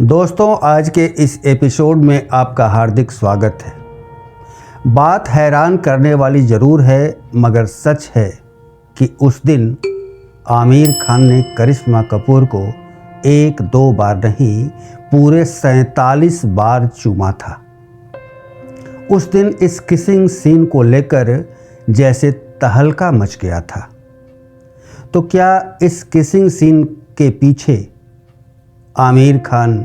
दोस्तों, आज के इस एपिसोड में आपका हार्दिक स्वागत है। बात हैरान करने वाली ज़रूर है, मगर सच है कि उस दिन आमिर खान ने करिश्मा कपूर को 1-2 बार नहीं, पूरे 47 बार चूमा था। उस दिन इस किसिंग सीन को लेकर जैसे तहलका मच गया था। तो क्या इस किसिंग सीन के पीछे आमिर खान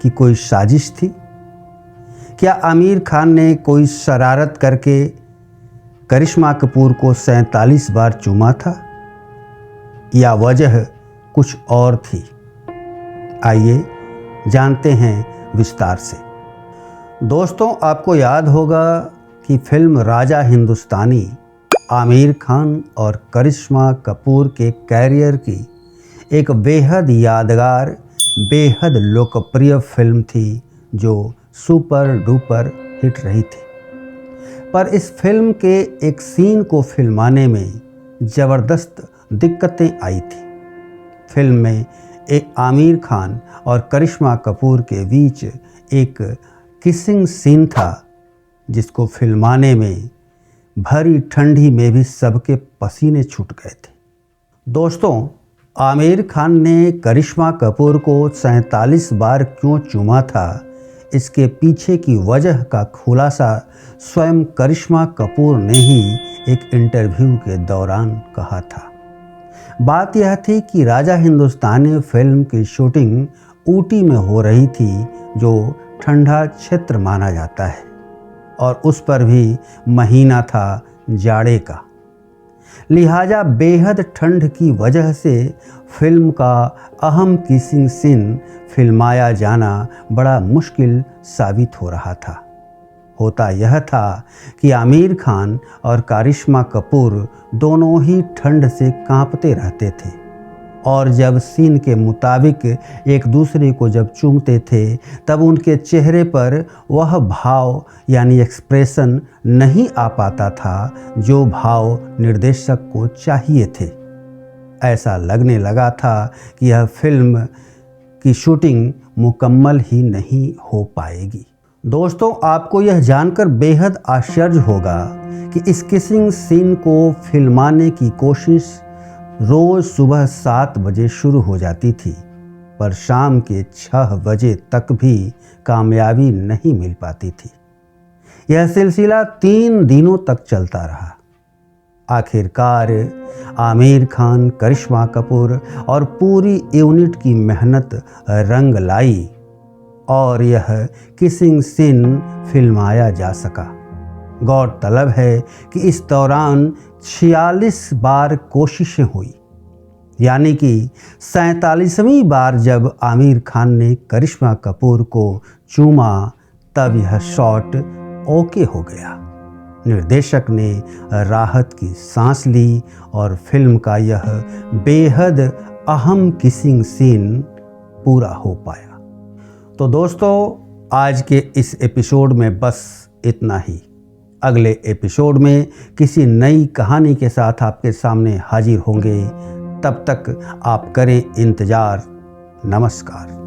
की कोई साजिश थी? क्या आमिर खान ने कोई शरारत करके करिश्मा कपूर को 47 बार चूमा था, या वजह कुछ और थी? आइए जानते हैं विस्तार से। दोस्तों, आपको याद होगा कि फिल्म राजा हिंदुस्तानी आमिर खान और करिश्मा कपूर के कैरियर की एक बेहद यादगार, बेहद लोकप्रिय फिल्म थी जो सुपर डुपर हिट रही थी। पर इस फिल्म के एक सीन को फिल्माने में ज़बरदस्त दिक्कतें आई थी। फिल्म में एक आमिर खान और करिश्मा कपूर के बीच एक किसिंग सीन था, जिसको फिल्माने में भरी ठंडी में भी सबके पसीने छूट गए थे। दोस्तों, आमिर खान ने करिश्मा कपूर को 47 बार क्यों चूमा था, इसके पीछे की वजह का खुलासा स्वयं करिश्मा कपूर ने ही एक इंटरव्यू के दौरान कहा था। बात यह थी कि राजा हिंदुस्तानी फिल्म की शूटिंग ऊटी में हो रही थी, जो ठंडा क्षेत्र माना जाता है, और उस पर भी महीना था जाड़े का। लिहाजा बेहद ठंड की वजह से फिल्म का अहम किसिंग सीन फिल्माया जाना बड़ा मुश्किल साबित हो रहा था। होता यह था कि आमिर खान और करिश्मा कपूर दोनों ही ठंड से कांपते रहते थे, और जब सीन के मुताबिक एक दूसरे को जब चूमते थे, तब उनके चेहरे पर वह भाव यानी एक्सप्रेशन नहीं आ पाता था जो भाव निर्देशक को चाहिए थे। ऐसा लगने लगा था कि यह फिल्म की शूटिंग मुकम्मल ही नहीं हो पाएगी। दोस्तों, आपको यह जानकर बेहद आश्चर्य होगा कि इस किसिंग सीन को फिल्माने की कोशिश रोज़ सुबह 7 बजे शुरू हो जाती थी, पर शाम के 6 बजे तक भी कामयाबी नहीं मिल पाती थी। यह सिलसिला 3 दिनों तक चलता रहा। आखिरकार आमिर खान, करिश्मा कपूर और पूरी यूनिट की मेहनत रंग लाई और यह किसिंग सीन फिल्माया जा सका। गौरतलब है कि इस दौरान 46 बार कोशिशें हुई, यानी कि 47वीं बार जब आमिर खान ने करिश्मा कपूर को चूमा, तब यह शॉट ओके हो गया। निर्देशक ने राहत की सांस ली और फिल्म का यह बेहद अहम किसिंग सीन पूरा हो पाया। तो दोस्तों, आज के इस एपिसोड में बस इतना ही। अगले एपिसोड में किसी नई कहानी के साथ आपके सामने हाजिर होंगे। तब तक आप करें इंतज़ार। नमस्कार।